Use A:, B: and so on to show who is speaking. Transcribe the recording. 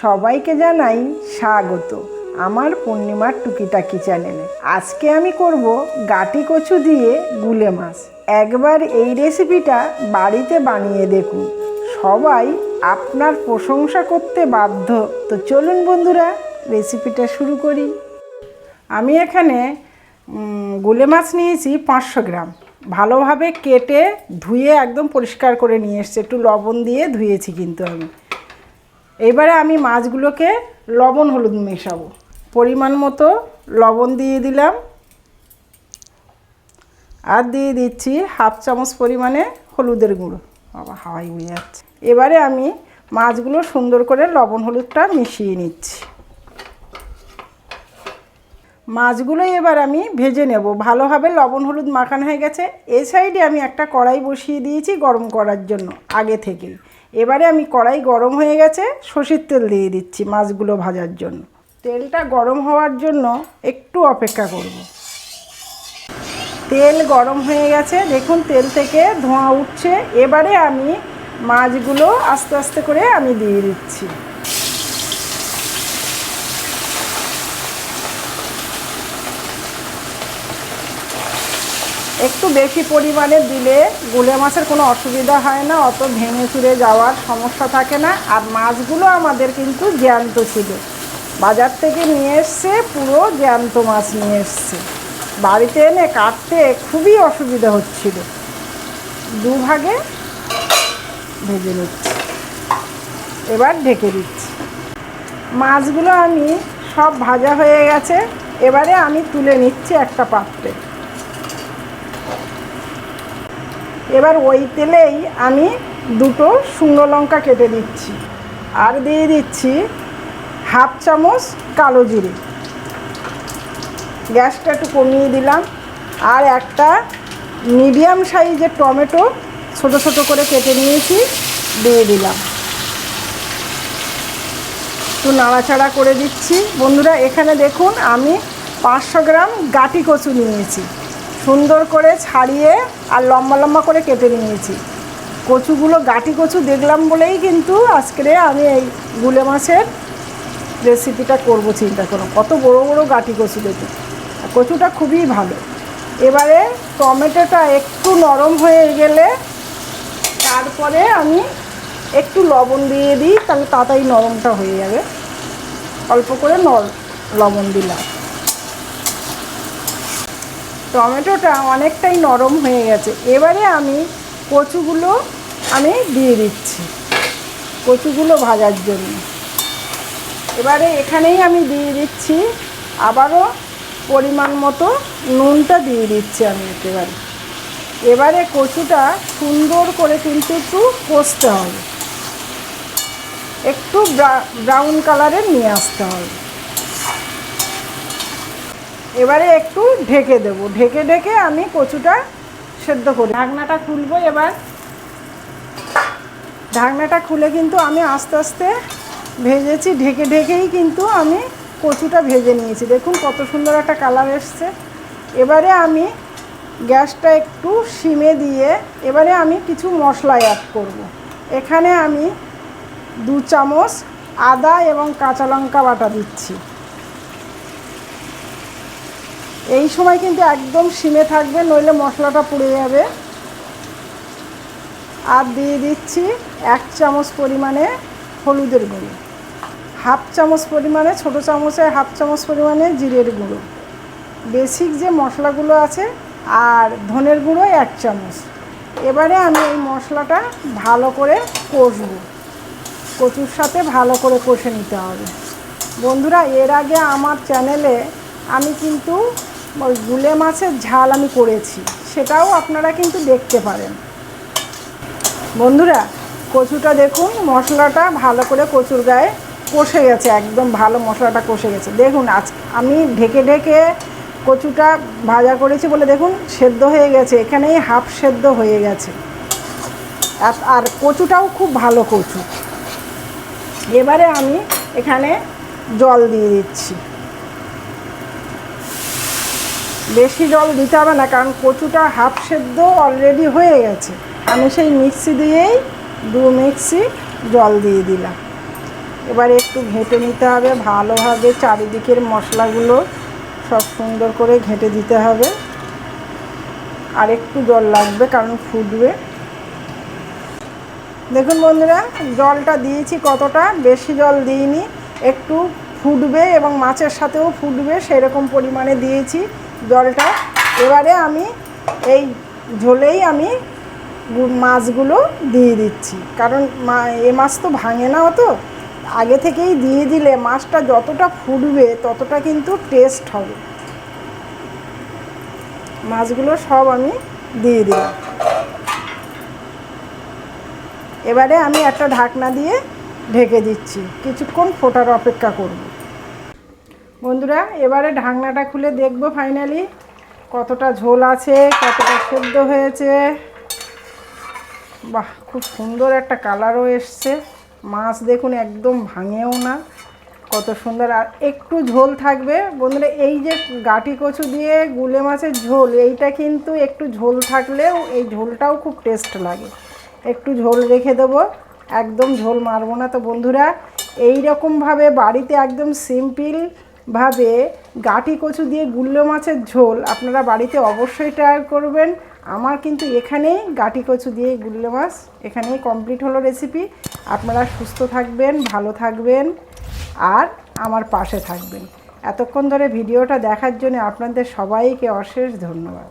A: সবাইকে জানাই স্বাগত আমার পূর্ণিমার টুকিটাকি চ্যানেলে। আজকে আমি করব গাটি কচু দিয়ে গুলে মাছ। একবার এই রেসিপিটা বাড়িতে বানিয়ে দেখুন, সবাই আপনার প্রশংসা করতে বাধ্য। তো চলুন বন্ধুরা, রেসিপিটা শুরু করি। আমি এখানে গুলে মাছ নিয়েছি 500 গ্রাম। ভালোভাবে কেটে ধুয়ে একদম পরিষ্কার করে নিয়ে এসেছি, একটু লবণ দিয়ে ধুয়েছি কিন্তু আমি। এবারে আমি মাছগুলোকে লবণ হলুদ মেশাবো। পরিমাণ মতো লবণ দিয়ে দিলাম, আর দিয়ে দিচ্ছি হাফ চামচ পরিমাণে হলুদের গুঁড়ো। বাবা, হাওয়াই উড়ে যাচ্ছে। এবারে আমি মাছগুলো সুন্দর করে লবণ হলুদটা মিশিয়ে নিচ্ছি। মাছগুলো এবার আমি ভেজে নেব। ভালোভাবে লবণ হলুদ মাখানো হয়ে গেছে। এই সাইডে আমি একটা কড়াই বসিয়ে দিয়েছি গরম করার জন্য আগে থেকেই। এবারে আমি কড়াই গরম হয়ে গেছে, সরষের তেল দিয়ে দিচ্ছি মাছগুলো ভাজার জন্য। তেলটা গরম হওয়ার জন্য একটু অপেক্ষা করব। তেল গরম হয়ে গেছে, দেখুন তেল থেকে ধোঁয়া উঠছে। এবারে আমি মাছগুলো আস্তে আস্তে করে আমি দিয়ে দিচ্ছি। একটু বেশি পরিমাণে দিলে গুলে মাছের কোনো অসুবিধা হয় না, অত ভেঙে চুরে যাওয়ার সমস্যা থাকে না। আর মাছগুলো আমাদের কিন্তু জ্যান্ত ছিল, বাজার থেকে নিয়ে এসছে, পুরো জ্যান্ত মাছ নিয়ে এসছে। বাড়িতে এনে কাটতে খুবই অসুবিধা হচ্ছিল। দুভাগে ভেজে নিচ্ছি, এবার ঢেকে দিচ্ছি। মাছগুলো আমি সব ভাজা হয়ে গেছে। এবারে আমি তুলে নিচ্ছি একটা পাত্রে। এবার ওই তেলেই আমি দুটো শুকনো লঙ্কা কেটে দিচ্ছি, আর দিয়ে দিচ্ছি হাফ চামচ কালো জিরে। গ্যাসটা একটু কমিয়ে দিলাম। আর একটা মিডিয়াম সাইজের টমেটো ছোট ছোট করে কেটে নিয়েছি, দিয়ে দিলাম। একটু নাড়াচাড়া করে দিচ্ছি। বন্ধুরা, এখানে দেখুন আমি 500 গ্রাম গাটি কচু নিয়েছি, সুন্দর করে ছাড়িয়ে আর লম্বা লম্বা করে কেটে নিয়েছি। কচুগুলো গাটি কচু দেখলাম বলেই কিন্তু আজকে আমি এই গুলে মাছের রেসিপিটা করব। চিন্তা করো কত বড় বড় গাটি কচু দেখুন, কচুটা খুবই ভালো। এবারে টমেটোটা একটু নরম হয়ে গেলে তারপরে আমি একটু লবণ দিয়ে দিই, তাহলে তাড়াতাড়ি নরমটা হয়ে যাবে। অল্প করে লবণ দিলাম। টমেটোটা অনেকটাই নরম হয়ে গেছে। এবারে আমি কচুগুলো দিয়ে দিচ্ছি কচুগুলো ভাজার জন্য। এবারে এখানেই আমি দিয়ে দিচ্ছি আবারও পরিমাণ মতো নুনটা দিয়ে দিচ্ছি আমি একেবারে। এবারে কচুটা সুন্দর করে কিন্তু একটু কষতে হবে, একটু ব্রাউন কালারের নিয়ে আসতে হবে। এবারে একটু ঢেকে দেব, ঢেকে আমি কচুটা সেদ্ধ করি। ঢাকনাটা খুলবো। এবার ঢাকনাটা খুলে কিন্তু আমি আস্তে আস্তে ভেজেছি, ঢেকেই কিন্তু আমি কচুটা ভেজে নিয়েছি। দেখুন কত সুন্দর একটা কালার এসছে। এবারে আমি গ্যাসটা একটু সিমে দিয়ে এবারে আমি কিছু মশলা অ্যাড করব। এখানে আমি 2 চামচ আদা এবং কাঁচা লঙ্কা বাটা দিচ্ছি। এই সময় কিন্তু একদম সিমে থাকবে, নইলে মশলাটা পুড়ে যাবে। আর দিয়ে দিচ্ছি 1 চামচ পরিমাণে হলুদের গুঁড়ো, হাফ চামচ পরিমাণে, ছোটো চামচে হাফ চামচ পরিমাণে জিরের গুঁড়ো, বেসিক যে মশলাগুলো আছে, আর ধনের গুঁড়ো 1 চামচ। এবারে আমি এই মশলাটা ভালো করে কষবো, কচুর সাথে ভালো করে কষে নিতে হবে। বন্ধুরা, এর আগে আমার চ্যানেলে আমি কিন্তু গুলে মাছের ঝাল আমি করেছি, সেটাও আপনারা কিন্তু দেখতে পারেন। বন্ধুরা, কচুটা দেখুন মশলাটা ভালো করে কচুর গায়ে কষে গেছে, একদম ভালো মশলাটা কষে গেছে। দেখুন আমি ঢেকে কচুটা ভাজা করেছি বলে দেখুন সেদ্ধ হয়ে গেছে, এখানেই হাফ সেদ্ধ হয়ে গেছে। আর কচুটাও খুব ভালো কচু। এবারে আমি এখানে জল দিয়ে দিচ্ছি। বেশি জল দিতে হবে না, কারণ কচুটা হাফ সেদ্ধ অলরেডি হয়ে গেছে। আমি সেই মিক্সি দিয়েই 2 মিক্সি জল দিয়ে দিলাম। এবারে একটু ঘেঁটে নিতে হবে ভালোভাবে, চারিদিকের মশলাগুলো সব সুন্দর করে ঘেঁটে দিতে হবে। আর একটু জল লাগবে কারণ ফুটবে। দেখুন বন্ধুরা, জলটা দিয়েছি কতটা, বেশি জল দিইনি, একটু ফুটবে এবং মাছের সাথেও ফুটবে সেরকম পরিমাণে দিয়েছি জলটা। এবারে আমি এই ঝোলেই আমি মাছগুলো দিয়ে দিচ্ছি, কারণ এ মাছ তো ভাঙে না অত, আগে থেকেই দিয়ে দিলে মাছটা যতটা ফুটবে ততটা কিন্তু টেস্ট হবে। মাছগুলো সব আমি দিয়ে দিলাম। এবারে আমি একটা ঢাকনা দিয়ে ঢেকে দিচ্ছি, কিছুক্ষণ ফোটার অপেক্ষা করব। বন্ধুরা, এবারে ঢাকনাটা খুলে দেখব ফাইনালি কতটা ঝোল আছে, কতটা সেদ্ধ হয়েছে। বাহ, খুব সুন্দর একটা কালারও এসছে। মাছ দেখুন একদম ভাঙেও না, কত সুন্দর। আর একটু ঝোল থাকবে বন্ধুরা, এই যে গাঁটি কচু দিয়ে গুলে মাছের ঝোল, এইটা কিন্তু একটু ঝোল থাকলেও এই ঝোলটাও খুব টেস্ট লাগে। একটু ঝোল রেখে দেবো, একদম ঝোল মারবো না। তো বন্ধুরা, এই রকমভাবে বাড়িতে একদম সিম্পলভাবে গাঁটি কচু দিয়ে গুলে মাছের ঝোল আপনারা বাড়িতে অবশ্যই ট্রাই করবেন। আমার কিন্তু এখানেই গাঁটি কচু দিয়ে গুলে মাছ এখানেই কমপ্লিট হলো রেসিপি। আপনারা সুস্থ থাকবেন, ভালো থাকবেন আর আমার পাশে থাকবেন। এতক্ষণ ধরে ভিডিওটা দেখার জন্য আপনাদের সবাইকে অশেষ ধন্যবাদ।